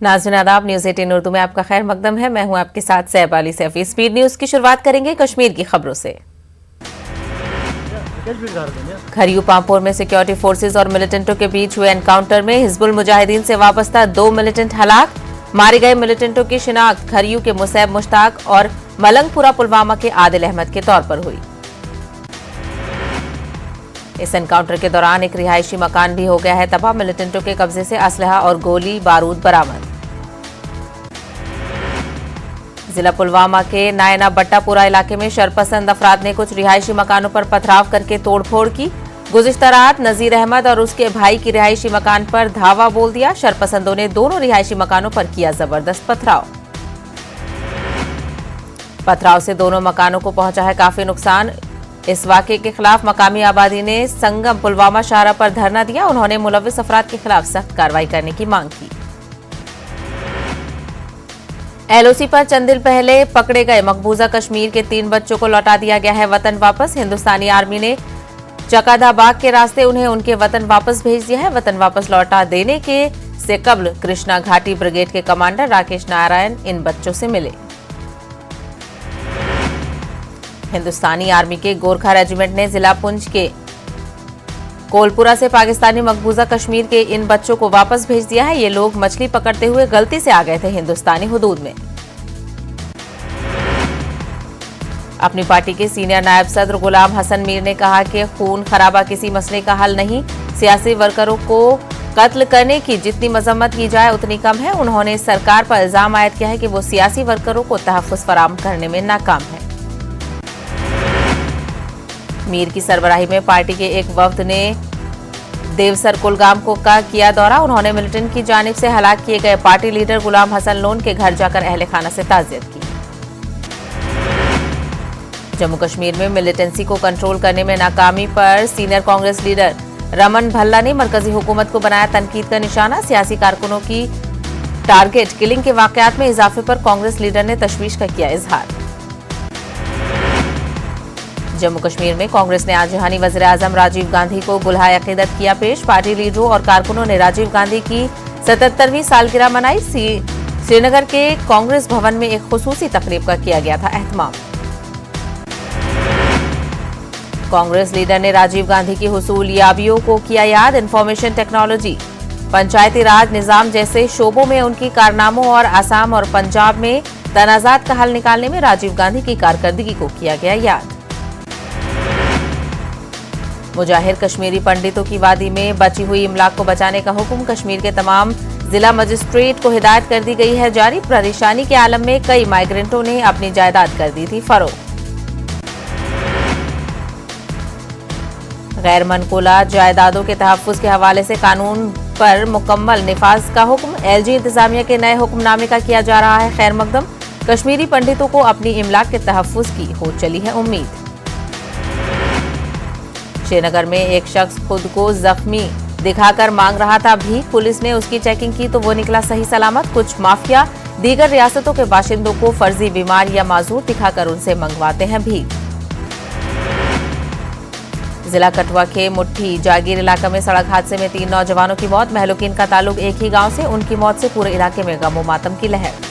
नाज़रीन आदाब, न्यूज़ 18 उर्दू में आपका खैर मकदम है। मैं हूं आपके साथ सैफ अली सैफी। स्पीड न्यूज़ की शुरुआत करेंगे कश्मीर की खबरों से। खरियू पामपुर में सिक्योरिटी फोर्सेज और मिलिटेंटों के बीच हुए एनकाउंटर में हिजबुल मुजाहिदीन से वाबस्ता 2 मिलिटेंट हलाक। मारे गए मिलिटेंटों की शिनाख्त खरियू के मुसैब मुश्ताक और मलंगपुरा पुलवामा के आदिल अहमद के तौर पर हुई। इस एनकाउंटर के दौरान एक रिहायशी मकान भी हो गया है तबाह। मिलिटेंटों के कब्जे से असलहा और गोली बारूद बरामद। जिला पुलवामा के नायना बट्टापुरा इलाके में शरपसंद अफराद ने कुछ रिहायशी मकानों पर पथराव करके तोड़फोड़ की। गुज़िश्ता रात नजीर अहमद और उसके भाई की रिहायशी मकान पर धावा बोल दिया। शरपसंदों ने दोनों रिहायशी मकानों पर किया जबरदस्त पथराव से दोनों मकानों को पहुंचा है काफी नुकसान। इस वाकये के खिलाफ मकामी आबादी ने संगम पुलवामा शाहरा पर धरना दिया। उन्होंने मुलव्विस अफराद के खिलाफ सख्त कार्रवाई करने की मांग की। एलओसी पर चंद दिन पहले पकड़े गए मकबूजा कश्मीर के 3 बच्चों को लौटा दिया गया है वतन वापस। हिंदुस्तानी आर्मी ने चकादाबाग के रास्ते उन्हें उनके वतन वापस भेज दिया है। वतन वापस लौटा देने के से कबल कृष्णा घाटी ब्रिगेड के कमांडर राकेश नारायण इन बच्चों से मिले। हिंदुस्तानी आर्मी के गोरखा रेजिमेंट ने जिला पुंछ के कोलपुरा से पाकिस्तानी मकबूजा कश्मीर के इन बच्चों को वापस भेज दिया है। ये लोग मछली पकड़ते हुए गलती से आ गए थे हिंदुस्तानी हुदूद में। अपनी पार्टी के सीनियर नायब सदर गुलाम हसन मीर ने कहा कि खून खराबा किसी मसले का हल नहीं। सियासी वर्करों को कत्ल करने की जितनी मजम्मत की जाए उतनी कम है। उन्होंने सरकार पर इल्जाम आयद किया है कि वो सियासी वर्करों को तहफ्फुज़ फराहम करने में नाकाम है। मीर की सरबराही में पार्टी के एक वफ्द ने देवसर कुलगाम को का किया दौरा। उन्होंने मिलिटेंट की जानिब से हलाक किए गए पार्टी लीडर गुलाम हसन लोन के घर जाकर अहले खाना से ताज़ियत की। जम्मू कश्मीर में मिलिटेंसी को कंट्रोल करने में नाकामी पर सीनियर कांग्रेस लीडर रमन भल्ला ने मरकजी हुकूमत को बनाया तनकीद का निशाना। सियासी कारकुनों की टारगेट किलिंग के वाकयात में इजाफे पर कांग्रेस लीडर ने तशवीश का किया इजहार। जम्मू कश्मीर में कांग्रेस ने आज जहानी वज़ीर आज़म राजीव गांधी को गुलहाए अक़ीदत किया पेश। पार्टी लीडरों और कारकुनों ने राजीव गांधी की 77वीं सालगिरह मनाई। श्रीनगर के कांग्रेस भवन में एक खुसूसी तकरीब का किया गया था एहतमाम। कांग्रेस लीडर ने राजीव गांधी की हुसूलियाबियों को किया याद। इंफॉर्मेशन टेक्नोलॉजी, पंचायती राज निज़ाम जैसे शोबों में उनकी कारनामों और असम और पंजाब में तनाज़ात का हल निकालने में राजीव गांधी की कारकर्दगी को किया गया याद। मुजाहिर कश्मीरी पंडितों की वादी में बची हुई इमलाक को बचाने का हुक्म। कश्मीर के तमाम जिला मजिस्ट्रेट को हिदायत कर दी गई है जारी। परेशानी के आलम में कई माइग्रेंटों ने अपनी जायदाद कर दी थी फरोख्त। गैर मनकूला जायदादों के तहफ्फुज़ के हवाले से कानून पर मुकम्मल निफाज का हुक्म। एलजी इंतजामिया के नए हुक्मनामे का किया जा रहा है खैर मकदम। कश्मीरी पंडितों को अपनी इमलाक के तहफ्फुज़ की हो चली है उम्मीद। श्रीनगर में एक शख्स खुद को जख्मी दिखाकर मांग रहा था भीख। पुलिस ने उसकी चेकिंग की तो वो निकला सही सलामत। कुछ माफिया दीगर रियासतों के बाशिंदों को फर्जी बीमार या माजूर दिखाकर उनसे मंगवाते हैं भीख। जिला कठुआ के मुट्ठी जागीर इलाका में सड़क हादसे में 3 नौजवानों की मौत। महलूकीन का ताल्लुक एक ही गांव से। उनकी मौत से पूरे इलाके में गम व मातम की लहर।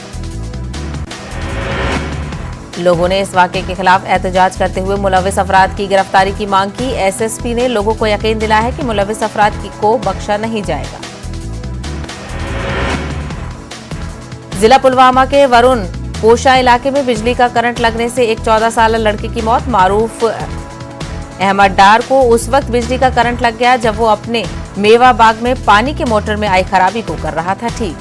लोगों ने इस वाकये के खिलाफ एहतजाज करते हुए मुलव्विस अफराद की गिरफ्तारी की मांग की। एसएसपी ने लोगों को यकीन दिलाया है कि मुलव्विस अफराद को बख्शा नहीं जाएगा। जिला पुलवामा के वरुण पोशा इलाके में बिजली का करंट लगने से एक 14 साल लड़के की मौत। मारूफ अहमद डार को उस वक्त बिजली का करंट लग गया जब वो अपने मेवा बाग में पानी की मोटर में आई खराबी को कर रहा था ठीक।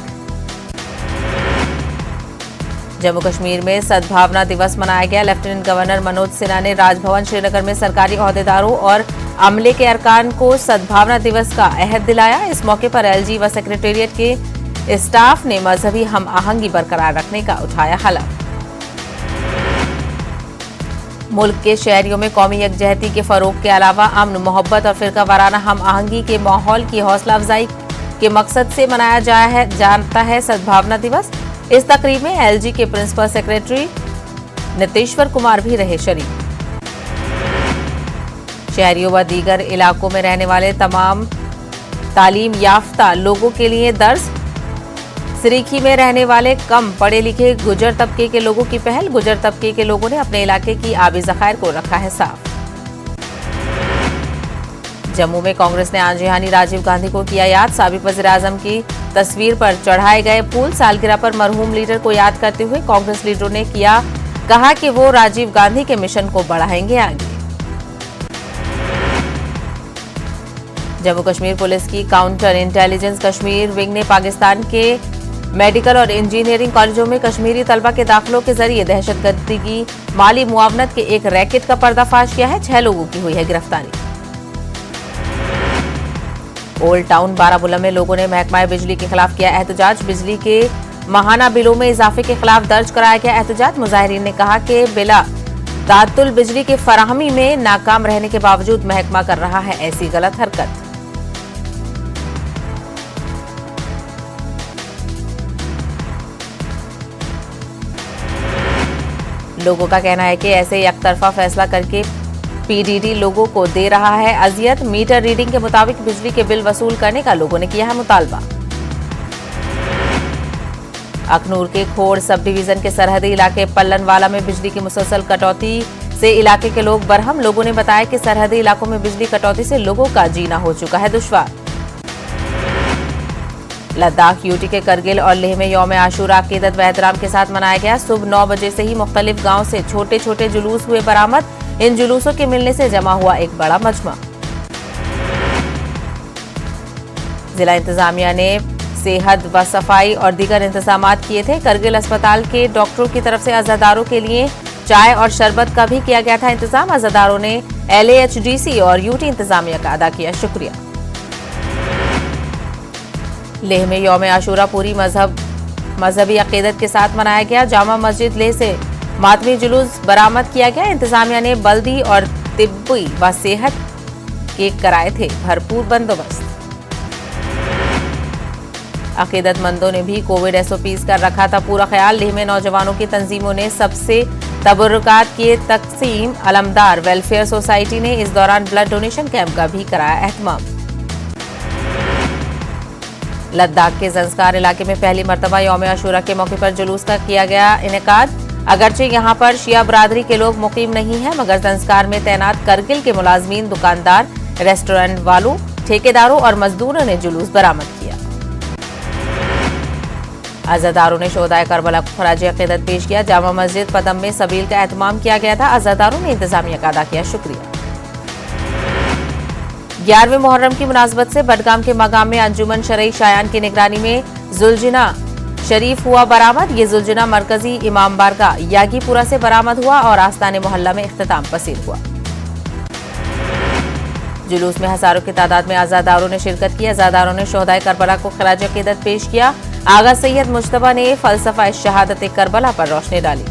जम्मू कश्मीर में सद्भावना दिवस मनाया गया। लेफ्टिनेंट गवर्नर मनोज सिन्हा ने राजभवन श्रीनगर में सरकारी ओहदेदारों और अमले के अरकान को सद्भावना दिवस का अहद दिलाया। इस मौके पर एलजी व सेक्रेटेरिएट के स्टाफ ने मजहबी हम आहंगी बरकरार रखने का उठाया हलफ। मुल्क के शहरियों में कौमी यकजहती के फरोग के अलावा अमन, मोहब्बत और फिरका वाराना हम आहंगी के माहौल की हौसला अफजाई के मकसद से मनाया जाता है सद्भावना दिवस। इस तकरीब में एलजी के प्रिंसिपल सेक्रेटरी नितेश्वर कुमार भी रहे शरीक। शहरियों व दीगर इलाकों में रहने वाले तमाम तालीम याफ्ता लोगों के लिए दर्ज सरीखी में रहने वाले कम पढ़े लिखे गुजर तबके के लोगों की पहल। गुजर तबके के लोगों ने अपने इलाके की आबी ज़खायर को रखा है साफ। जम्मू में कांग्रेस ने आंजहानी राजीव गांधी को किया याद। साबिक वज़ीर-ए-आज़म की तस्वीर पर चढ़ाए गए फूल। सालगिरह पर मरहूम लीडर को याद करते हुए कांग्रेस लीडरों ने कहा कि वो राजीव गांधी के मिशन को बढ़ाएंगे आगे। जम्मू कश्मीर पुलिस की काउंटर इंटेलिजेंस कश्मीर विंग ने पाकिस्तान के मेडिकल और इंजीनियरिंग कॉलेजों में कश्मीरी तलबा के दाखिलों के जरिए दहशतगर्दी की माली मुआवनत के एक रैकेट का पर्दाफाश किया है। 6 लोगों की हुई है गिरफ्तारी। ओल्ड टाउन बारामूला में लोगों ने महकमा बिजली के खिलाफ किया एहतजाज। बिजली के माहाना बिलों में इजाफे के खिलाफ दर्ज कराया गया एहतजाज। मुजाहिरीन ने कहा कि बिला तातुल बिजली की फराहमी में नाकाम रहने के बावजूद महकमा कर रहा है ऐसी गलत हरकत। लोगों का कहना है कि ऐसे एकतरफा फैसला करके पीडीडी लोगों को दे रहा है अजियत। मीटर रीडिंग के मुताबिक बिजली के बिल वसूल करने का लोगों ने किया है मुतालबा। अखनूर के खोड़ सब डिवीजन के सरहदी इलाके पल्लनवाला में बिजली की मुसलसल कटौती से इलाके के लोग बरहम। लोगों ने बताया कि सरहदी इलाकों में बिजली कटौती से लोगों का जीना हो चुका है दुश्वार। लद्दाख यूटी के करगिल और लेह में यौम आशूरा अकीदत व एहतराम के साथ मनाया गया। सुबह 9 बजे से ही मुख्तलिफ गांव से छोटे छोटे जुलूस हुए बरामद। इन जुलूसों के मिलने से जमा हुआ एक बड़ा मजमा। जिला इंतजामिया ने सेहत व सफाई और दीगर इंतजामात किए थे। करगिल अस्पताल के डॉक्टरों की तरफ से अज़ादारों के लिए चाय और शरबत का भी किया गया था इंतजाम। अज़ादारों ने LAHDC और यूटी इंतजामिया का अदा किया शुक्रिया। लेह में यौम आशूरा पूरी मजहबी अकीदत के साथ मनाया गया। जामा मस्जिद लेह से मातमी जुलूस बरामद किया गया। इंतजामिया ने बल्दी और तिब्बी व सेहत के कराए थे भरपूर बंदोबस्त। अकीदतमंदों ने भी कोविड SOPs का रखा था पूरा ख्याल। लेह में नौजवानों की तंजीमों ने सबसे तबर्रुकात किए तकसीम। अलमदार वेलफेयर सोसाइटी ने इस दौरान ब्लड डोनेशन कैंप का भी कराया एहतमाम। लद्दाख के ज़ंस्कार इलाके में पहली मरतबा यौम आशूरा के मौके पर जुलूस का किया गया इनेकाद। अगरचे यहाँ पर शिया बरादरी के लोग मुकीम नहीं हैं, मगर ज़ंस्कार में तैनात करगिल के मुलाजमीन, दुकानदार, रेस्टोरेंट वालों, ठेकेदारों और मजदूरों ने जुलूस बरामद किया। अज़ादारों ने शोहदाए करबला को खराज अकीदत पेश किया। जामा मस्जिद पदम में सबील का एहतमाम किया गया था। अज़ादारों ने इंतजामिया का अदा किया शुक्रिया। 11वें मुहर्रम की मुनासबत से बडगाम के मकाम में अंजुमन शरई शायान की निगरानी में जुलजना शरीफ हुआ बरामद। ये जुलजना मरकजी इमाम बारगाह यागीपुरा से बरामद हुआ और आस्ताने मोहल्ला में इख्तिताम पसीर हुआ। जुलूस में हजारों की तादाद में अज़ादारों ने शिरकत की। अज़ादारों ने शोहदाए करबला को खराज अकीदत पेश किया। आगा सैयद मुश्तबा ने फलसफा शहादत करबला पर रोशनी डाली।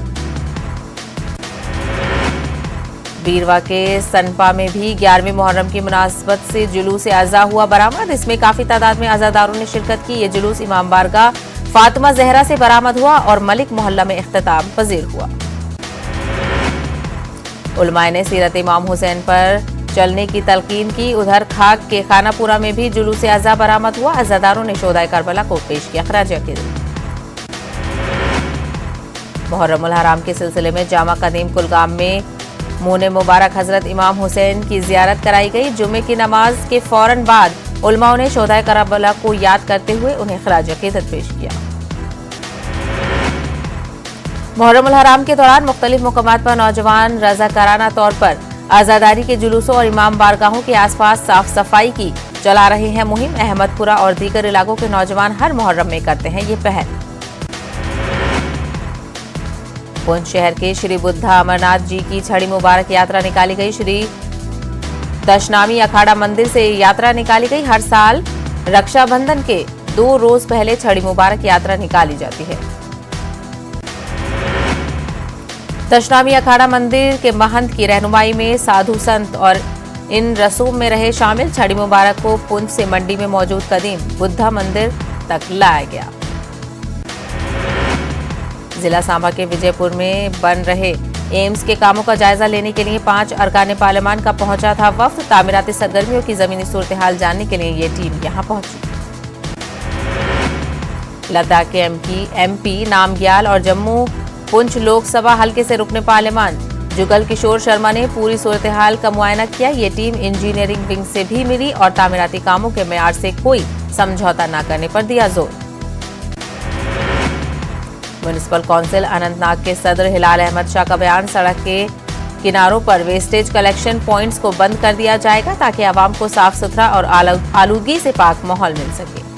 बीरवा के सनपा में भी 11वें मुहर्रम की मुनासबत से जुलूस अज़ा हुआ बरामद। इसमें काफी तादाद में अज़ादारों ने शिरकत की। ये जुलूस इमाम बारगाह फातिमा जहरा से बरामद हुआ और मलिक मोहल्ला में इख्तिताम पजीर हुआ। उलमाए ने सीरत इमाम हुसैन पर चलने की तलकीन की। उधर खाक के खानापुरा में भी जुलूस अज़ा बरामद हुआ। अज़ादारों ने शोहदाए करबला को पेश किया खराज अकीदत। मुहर्रमुल हराम के सिलसिले में जामा कदीम कुलगाम में मोने मुबारक हजरत इमाम हुसैन की जियारत कराई गई। जुमे की नमाज के फौरन बाद उलमाओं ने शोहदाए करबला को याद करते हुए उन्हें खराज अकीदत पेश किया। मुहर्रमुल हराम के दौरान मुख्तलिफ मकामात पर नौजवान रज़ाकाराना तौर पर आज़ादारी के जुलूसों और इमाम बारगाहों के आसपास साफ सफाई की चला रहे हैं मुहिम। अहमदपुरा और दीगर इलाकों के नौजवान हर मुहर्रम में करते हैं ये पहल। पुंछ शहर के श्री बुद्धा अमरनाथ जी की छड़ी मुबारक यात्रा निकाली गई। श्री दशनामी अखाड़ा मंदिर से यात्रा निकाली गई। हर साल रक्षाबंधन के 2 रोज पहले छड़ी मुबारक यात्रा निकाली जाती है। दशनामी अखाड़ा मंदिर के महंत की रहनुमाई में साधु संत और इन रसूम में रहे शामिल। छड़ी मुबारक को पुंछ से मंडी में मौजूद कदीम बुद्धा मंदिर तक लाया गया। जिला सांबा के विजयपुर में बन रहे एम्स के कामों का जायजा लेने के लिए 5 अरकान पार्लियामान का पहुंचा था वफ्द। तामीराती सरगर्मियों की जमीनी सूरत हाल जानने के लिए ये टीम यहां पहुंची। लद्दाख के एमपी नामग्याल और जम्मू पुंछ लोकसभा हल्के से रुकने पार्लियामान। जुगल किशोर शर्मा ने पूरी सूरत-ए-हाल का मुआयना किया। ये टीम इंजीनियरिंग विंग से भी मिली और तामीराती कामों के मेयार से कोई समझौता न करने पर दिया जोर। म्युनिसिपल काउंसिल अनंतनाग के सदर हिलाल अहमद शाह का बयान, सड़क के किनारों पर वेस्टेज कलेक्शन पॉइंट्स को बंद कर दिया जाएगा ताकि आवाम को साफ सुथरा और आलूदगी से पाक माहौल मिल सके।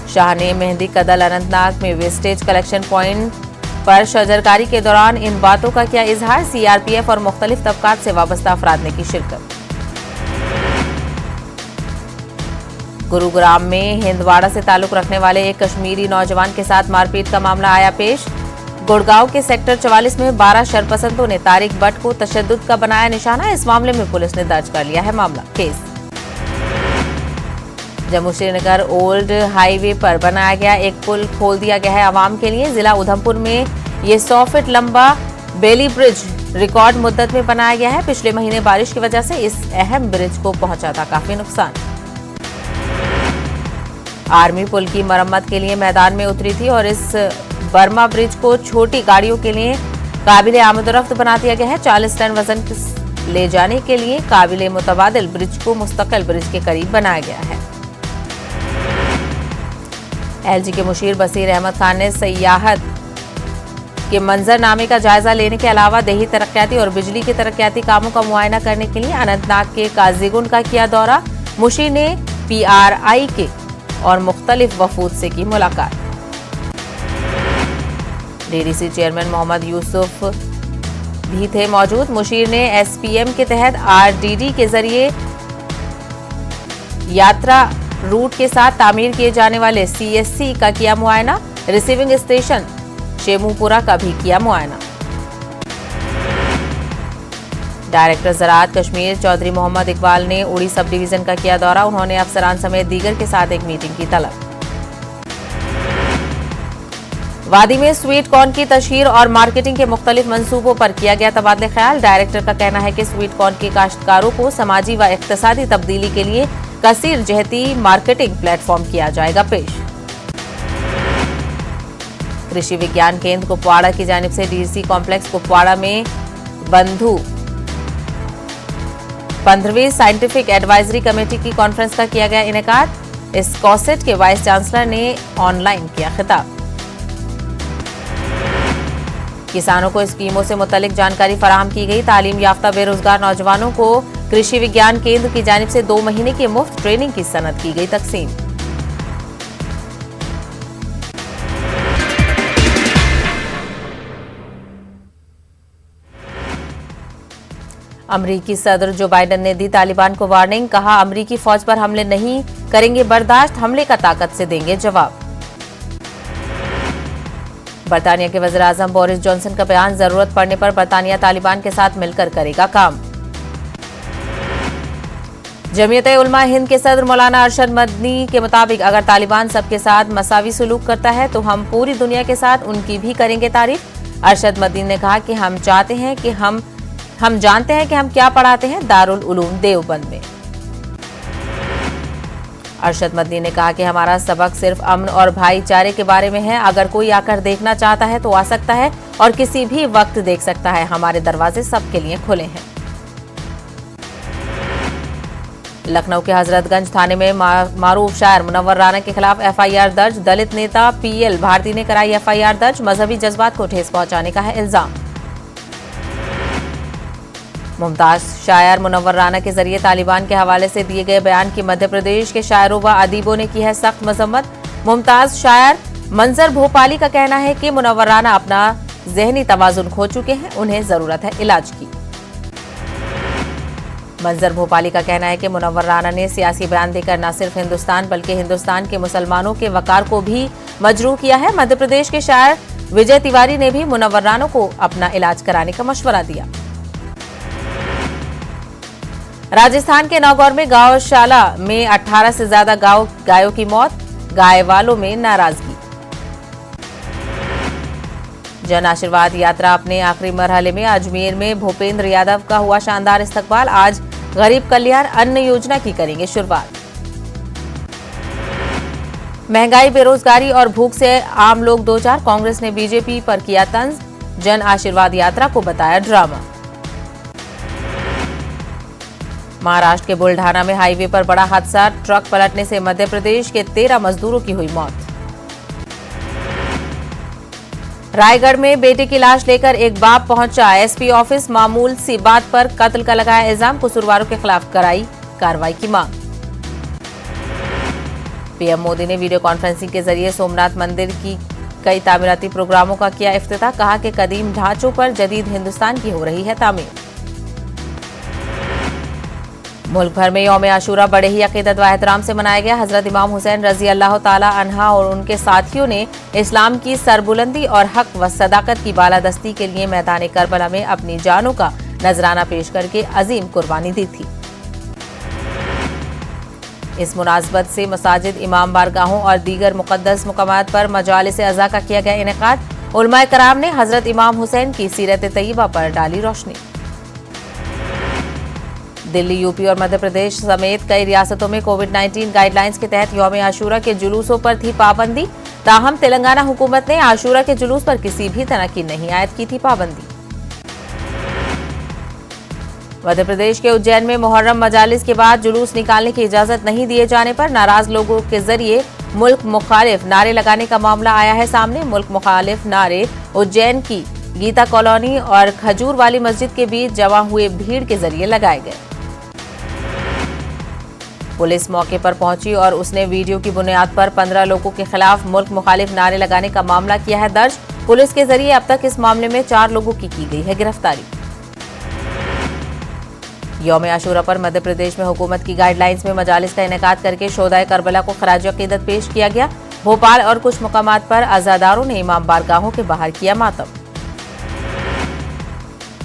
शाह ने मेहंदी कदल अनंतनाग में वेस्टेज कलेक्शन पॉइंट पर शजरकारी के दौरान इन बातों का किया इजहार। सीआरपीएफ और मुख्तलिफ तबकात से वाबस्ता अफराद ने की शिरकत। गुरुग्राम में हिंदवाड़ा से ताल्लुक रखने वाले एक कश्मीरी नौजवान के साथ मारपीट का मामला आया पेश। गुड़गांव के सेक्टर 44 में 12 शरपसंदों ने तारिक भट्ट को तशद्दुद का बनाया निशाना। इस मामले में पुलिस ने दर्ज कर लिया है case. Jammu Srinagar old highway पर बनाया गया एक पुल खोल दिया गया है आवाम के लिए। जिला उधमपुर में ये 100 फीट लंबा बेली ब्रिज रिकॉर्ड मुद्दत में बनाया गया है। पिछले महीने बारिश की वजह से इस अहम ब्रिज को पहुंचा था काफी नुकसान। आर्मी पुल की मरम्मत के लिए मैदान में उतरी थी और इस बर्मा ब्रिज को छोटी गाड़ियों के लिए काबिले आमदरफ्त बना दिया गया है। 40 टन वजन ले जाने के लिए काबिले मुतबादिल ब्रिज को मुस्तकिल ब्रिज के करीब बनाया गया है। एलजी के मुशीर बसीर अहमद खान ने सयाहत के मंजरनामे का जायजा लेने के अलावा देही तरक्याती और बिजली के तरक्याती कामों का मुआयना करने के लिए अनंतनाग के काजीगुंड का किया दौरा। मुशीर ने पीआरआई के और मुख्तलिफ वफूद से की मुलाकात। डीडीसी चेयरमैन मोहम्मद यूसुफ भी थे मौजूद। मुशीर ने एसपीएम के तहत आरडीडी के जरिए यात्रा रूट के साथ तामीर किए जाने वाले सीएससी का किया मुआयना। रिसीविंग स्टेशन शेमूपुरा का भी किया मुआयना। डायरेक्टर ज़राअत कश्मीर चौधरी मोहम्मद इकबाल ने उड़ी सब डिवीजन का किया दौरा। उन्होंने अफसरान समेत दीगर के साथ एक मीटिंग की तलब। वादी में स्वीट कॉर्न की तशहीर और मार्केटिंग के मुख्तलिफ मंसूबों पर किया गया तबादले ख्याल। डायरेक्टर का कहना है कि स्वीट कॉर्न के काश्तकारों को समाजी व इक्तसादी तब्दीली के लिए कसीर जहती मार्केटिंग प्लेटफॉर्म किया जाएगा पेश। कृषि विज्ञान केंद्र कुपवाड़ा की जानिब से डीसी कॉम्प्लेक्स कुपवाड़ा में बंधु 15वीं साइंटिफिक एडवाइजरी कमेटी की कॉन्फ्रेंस का किया गया इनेकाद। इस कॉसेट के वाइस चांसलर ने ऑनलाइन किया खिताब। किसानों को स्कीमों से मुतल्लिक जानकारी फराहम की गई। तालीम याफ्ता बेरोजगार नौजवानों को कृषि विज्ञान केंद्र की जानिब से 2 महीने की मुफ्त ट्रेनिंग की सनद की गई तकसीम। अमरीकी सदर जो बाइडन ने दी तालिबान को वार्निंग। कहा, अमरीकी फौज पर हमले नहीं करेंगे बर्दाश्त, हमले का ताकत से देंगे जवाब। बरतानिया के वज़ीर आज़म बोरिस जॉनसन का बयान, जरूरत पड़ने पर बरतानिया तालिबान के साथ मिलकर करेगा काम। जमीयत उलमा हिंद के सदर मौलाना अरशद मदनी के मुताबिक अगर तालिबान सबके साथ मसावी सलूक करता है तो हम पूरी दुनिया के साथ उनकी भी करेंगे तारीफ। अरशद मदनी ने कहा कि हम जानते हैं कि हम क्या पढ़ाते हैं दारुल उलूम देवबंद में। अरशद मदनी ने कहा कि हमारा सबक सिर्फ अमन और भाईचारे के बारे में है। अगर कोई आकर देखना चाहता है तो आ सकता है और किसी भी वक्त देख सकता है। हमारे दरवाजे सबके लिए खुले हैं। लखनऊ के हजरतगंज थाने में मारूफ शायर मुनव्वर राना के खिलाफ एफआईआर दर्ज। दलित नेता पीएल भारती ने कराई एफआईआर दर्ज। मजहबी जज्बात को ठेस पहुंचाने का है इल्जाम। मुमताज शायर मुनव्वर राना के जरिए तालिबान के हवाले से दिए गए बयान की मध्य प्रदेश के शायरों व अदीबों ने की है सख्त मजम्मत। मुमताज शायर मंजर भोपाली का कहना है कि मुनव्वर राना अपना जहनी तवाजुन खो चुके हैं, उन्हें जरूरत है इलाज की। मंजर भोपाली का कहना है कि मुनव्वर राना ने सियासी बयान देकर न सिर्फ हिंदुस्तान बल्कि हिंदुस्तान के मुसलमानों के वकार को भी मजरूह किया है। मध्य प्रदेश के शायर विजय तिवारी ने भी मुनव्वर राना को अपना इलाज कराने का मशवरा दिया। राजस्थान के नागौर में गौशाला में 18 से ज्यादा गायों की मौत, गाय वालों में नाराजगी। जन आशीर्वाद यात्रा अपने आखिरी मरहले में अजमेर में भूपेंद्र यादव का हुआ शानदार इस्तकबाल। आज गरीब कल्याण अन्न योजना की करेंगे शुरुआत। महंगाई, बेरोजगारी और भूख से आम लोग दो चार, कांग्रेस ने बीजेपी पर किया तंज, जन आशीर्वाद यात्रा को बताया ड्रामा। महाराष्ट्र के बुल्ढाना में हाईवे पर बड़ा हादसा, ट्रक पलटने से मध्य प्रदेश के 13 मजदूरों की हुई मौत। रायगढ़ में बेटे की लाश लेकर एक बाप पहुंचा एसपी ऑफिस, मामूल सी बात पर कत्ल का लगाया इल्जाम, कसूरवारों के खिलाफ कराई कार्रवाई की मांग। पीएम मोदी ने वीडियो कॉन्फ्रेंसिंग के जरिए सोमनाथ मंदिर की कई तामीराती प्रोग्रामों का किया इफ्तिताह, कहा कि कदीम ढांचों पर जदीद हिंदुस्तान की हो रही है तामीर। मुल्क भर में यौम आशूरा बड़े ही अकीदत व एहतराम से मनाया गया। हजरत इमाम हुसैन रजी अल्लाह ताला अन्हा और उनके साथियों ने इस्लाम की सरबुलंदी और हक व सदाकत की बालादस्ती के लिए मैदान करबला में अपनी जानों का नजराना पेश करके अजीम कुर्बानी दी थी। इस मुनासबत से मसाजिद, इमाम बारगाहों और दीगर मुकद्दस मुकामात पर मजालिस अज़ा का किया गया इनेकाद। उलमाए कराम ने हजरत इमाम हुसैन की सीरत तैयबा पर डाली रोशनी। दिल्ली, यूपी और मध्य प्रदेश समेत कई रियासतों में कोविड-19 गाइडलाइंस के तहत यौम आशूरा के जुलूसों पर थी पाबंदी। ताहम तेलंगाना हुकूमत ने आशूरा के जुलूस पर किसी भी तरह की नहीं आयद की थी पाबंदी। मध्य प्रदेश के उज्जैन में मुहर्रम मजालिस के बाद जुलूस निकालने की इजाजत नहीं दिए जाने पर नाराज लोगों के जरिए मुल्क मुखालिफ नारे लगाने का मामला आया है सामने। मुल्क मुखालिफ नारे उज्जैन की गीता कॉलोनी और खजूर वाली मस्जिद के बीच जमा हुए भीड़ के जरिए लगाए गए। पुलिस मौके पर पहुंची और उसने वीडियो की बुनियाद पर 15 लोगों के खिलाफ मुल्क मुखालिफ नारे लगाने का मामला किया है दर्ज। पुलिस के जरिए अब तक इस मामले में 4 लोगों की गई है गिरफ्तारी। यौम आशूरा पर मध्य प्रदेश में हुकूमत की गाइडलाइंस में मजालिस का इनेकाद करके शोदाए करबला को खराज अकीदत पेश किया गया। भोपाल और कुछ मुकामात पर अज़ादारों ने इमाम बारगाहों के बाहर किया मातम।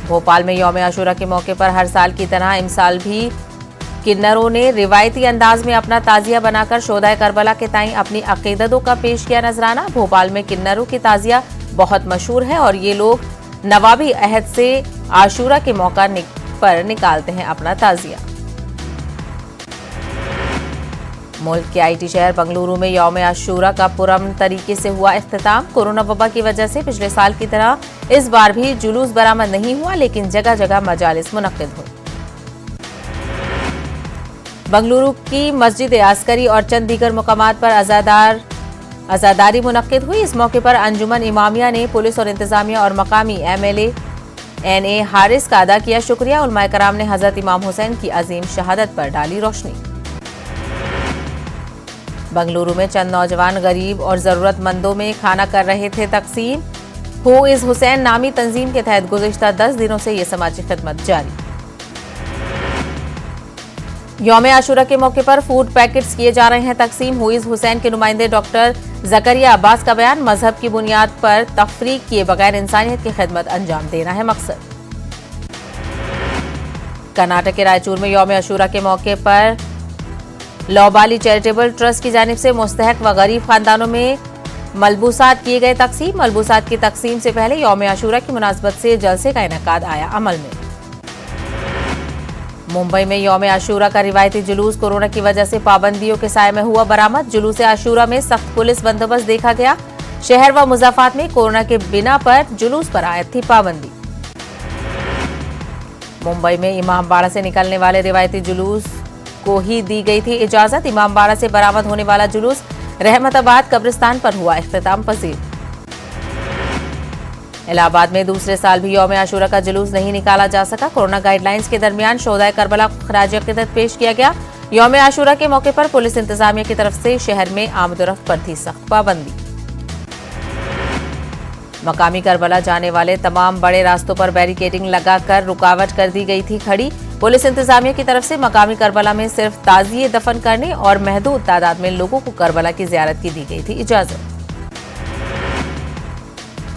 भोपाल में यौम आशूरा के मौके पर हर साल की तरह इस साल भी किन्नरों ने रिवायती अंदाज में अपना ताजिया बनाकर शोदाए करबला के ताईं अपनी अकीदतों का पेश किया नजराना। भोपाल में किन्नरों की ताजिया बहुत मशहूर है और ये लोग नवाबी अहद से आशूरा के मौका पर निकालते हैं अपना ताजिया। मुल्क के आईटी शहर बंगलुरु में यौम आशूरा का पुरअमन तरीके से हुआ इख्तिताम। कोरोना वबा की वजह से पिछले साल की तरह इस बार भी जुलूस बरामद नहीं हुआ, लेकिन जगह जगह मजालिस मुनक्किद हुई। बंगलुरु की मस्जिद अस्करी और चंद दीगर मुकामात पर अज़ादारी मुनक्किद हुई। इस मौके पर अंजुमन इमामिया ने पुलिस और इंतजामिया और मकामी एमएलए एनए हारिस का अदा किया शुक्रिया। उलमाए कराम ने हजरत इमाम हुसैन की अजीम शहादत पर डाली रोशनी। बंगलुरु में चंद नौजवान गरीब और जरूरतमंदों में खाना कर रहे थे तकसीम। हु इज हुसैन नामी तंजीम के तहत गुज़िश्ता 10 दिनों से ये समाजी खिदमत जारी। यौम आशूरा के मौके पर फूड पैकेट्स किए जा रहे हैं तकसीम। हु इज हुसैन के नुमाइंदे डॉक्टर जकरिया अब्बास का बयान, मजहब की बुनियाद पर तफरीक किए बगैर इंसानियत की खिदमत अंजाम देना है मकसद। कर्नाटक के रायचूर में यौम आशूरा के मौके पर लौबाली चैरिटेबल ट्रस्ट की जानिब से मुस्तहक व गरीब खानदानों में मलबूसात किए गए तकसीम। मलबूसात की तकसीम से पहले यौम आशूरा की मुनासबत से जलसे का इनेकाद आया अमल में। मुंबई में यौम आशूरा का रिवायती जुलूस कोरोना की वजह से पाबंदियों के साए में हुआ बरामद। जुलूस आशूरा में सख्त पुलिस बंदोबस्त देखा गया। शहर व मुज़ाफात में कोरोना के बिना पर जुलूस पर आयद थी पाबंदी। मुंबई में इमामबाड़ा से निकलने वाले रिवायती जुलूस को ही दी गई थी इजाजत। इमामबाड़ा से बरामद होने वाला जुलूस रहमताबाद कब्रिस्तान पर हुआ इख्तिताम पजीर। इलाहाबाद में दूसरे साल भी यौम आशूरा का जुलूस नहीं निकाला जा सका। कोरोना गाइडलाइंस के दरमियान शोदाए करबला को खराज अकीदत पेश किया गया। यौम आशूरा के मौके पर पुलिस इंतजामिया की तरफ से शहर में आमदोरफ्त पर थी सख्त पाबंदी। मकामी करबला जाने वाले तमाम बड़े रास्तों पर बैरिकेडिंग लगाकर रुकावट कर दी गई थी खड़ी। पुलिस इंतजामिया की तरफ से मकामी करबला में सिर्फ ताजिए दफन करने और महदूद तादाद में लोगों को करबला की जियारत की दी गई थी इजाजत।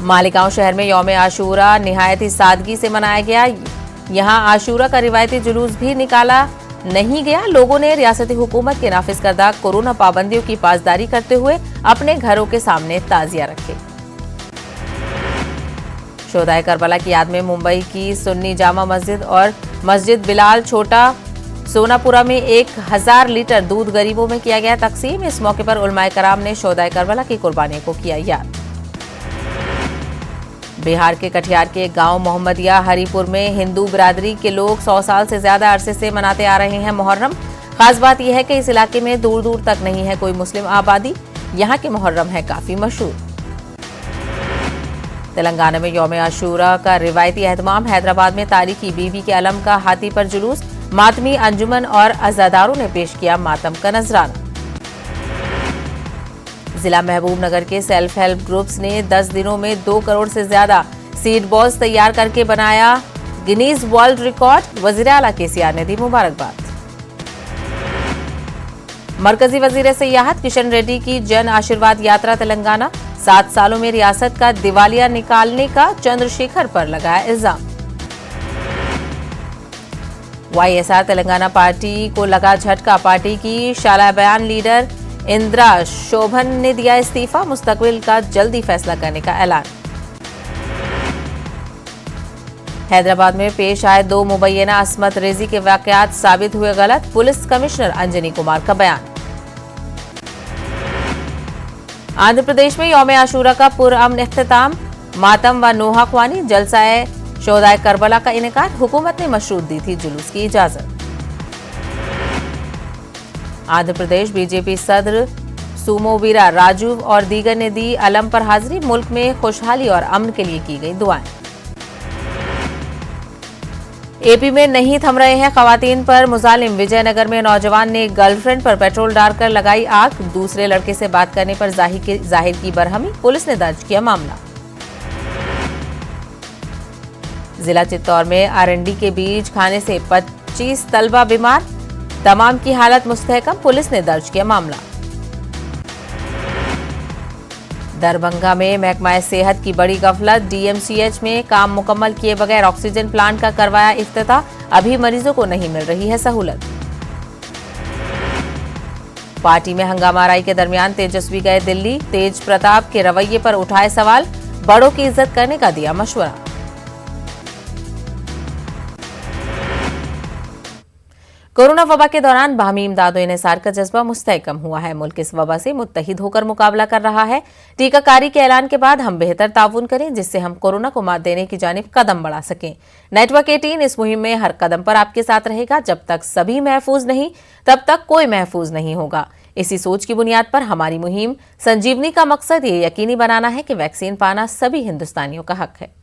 मालेगांव शहर में यौम आशूरा निहायत ही सादगी से मनाया गया। यहां आशूरा का रिवायती जुलूस भी निकाला नहीं गया। लोगों ने रियासती हुकूमत के नाफिज करदा कोरोना पाबंदियों की पासदारी करते हुए अपने घरों के सामने ताजिया रखे। शोदाए करबला की याद में मुंबई की सुन्नी जामा मस्जिद और मस्जिद बिलाल छोटा सोनापुरा में 1000 लीटर दूध गरीबों में किया गया तकसीम। इस मौके पर उलमाए कराम ने शोहदाए करबला की कुर्बानी को किया याद। बिहार के कटिहार के गांव मोहम्मदिया हरिपुर में हिंदू बिरादरी के लोग 100 साल से ज्यादा अरसे से मनाते आ रहे हैं मुहर्रम। खास बात यह है कि इस इलाके में दूर दूर तक नहीं है कोई मुस्लिम आबादी। यहाँ के मुहर्रम है काफी मशहूर। तेलंगाना में यौम आशूरा का रिवायती एहतमाम। हैदराबाद में तारीखी बीबी के अलम का हाथी पर जुलूस। मातमी अंजुमन और अज़ादारों ने पेश किया मातम का नजराना। जिला महबूब नगर के सेल्फ हेल्प ग्रुप्स ने 10 दिनों में 2 करोड़ से ज्यादा सीड बॉल्स तैयार करके बनाया गिनीज वर्ल्ड रिकॉर्ड। वजीर आला केसीआर ने दी मुबारकबाद। मरकजी वजीर सियाहत किशन रेड्डी की जन आशीर्वाद यात्रा तेलंगाना। 7 सालों में रियासत का दिवालिया निकालने का चंद्रशेखर पर लगाया इल्जाम। वाईएसआर तेलंगाना पार्टी को लगा झटका। पार्टी की शाला बयान लीडर इंदिरा शोभन ने दिया इस्तीफा। मुस्तकबिल का जल्दी फैसला करने का ऐलान। हैदराबाद में पेश आए 2 मुबैना असमत रेजी के वाकयात साबित हुए गलत। पुलिस कमिश्नर अंजनी कुमार का बयान। आंध्र प्रदेश में यौम आशूरा का पुरअमन इख्तिताम। मातम व नोहा ख्वानी जलसाए शोहदाए करबला का इनेकार। हुकूमत ने मशरूत दी थी जुलूस की इजाजत। आंध्र प्रदेश बीजेपी सदर सुमोवीरा राजू और दीगर ने दी अलम पर हाजिरी। मुल्क में खुशहाली और अमन के लिए की गई दुआएं। एपी में नहीं थम रहे हैं खवातीन पर मुजालिम। विजयनगर में नौजवान ने गर्लफ्रेंड पर पेट्रोल डालकर लगाई आग। दूसरे लड़के से बात करने पर जाहिर की बरहमी। पुलिस ने दर्ज किया मामला। जिला चित्तौड़ में आरंडी के बीज खाने से 25 तलबा बीमार। तमाम की हालत मुस्तहकम। पुलिस ने दर्ज किया मामला। दरभंगा में महकमा सेहत की बड़ी गफलत। डीएमसीएच में काम मुकम्मल किए बगैर ऑक्सीजन प्लांट का करवाया इफ्तिताह। अभी मरीजों को नहीं मिल रही है सहूलत। पार्टी में हंगामाराई के दरमियान तेजस्वी गए दिल्ली। तेज प्रताप के रवैये पर उठाए सवाल। बड़ों की इज्जत करने का दिया मशवरा। कोरोना वबा के दौरान बाहमी इमदाद इन्हिसार का जज्बा मुस्तहकम हुआ है। मुल्क इस वबा से मुत्तहिद होकर मुकाबला कर रहा है। टीकाकारी के ऐलान के बाद हम बेहतर ताउन करें जिससे हम कोरोना को मात देने की जानिब कदम बढ़ा सकें। नेटवर्क 18 इस मुहिम में हर कदम पर आपके साथ रहेगा। जब तक सभी महफूज नहीं तब तक कोई महफूज नहीं होगा। इसी सोच की बुनियाद पर हमारी मुहिम संजीवनी का मकसद ये यकीनी बनाना है कि वैक्सीन पाना सभी हिंदुस्तानियों का हक है।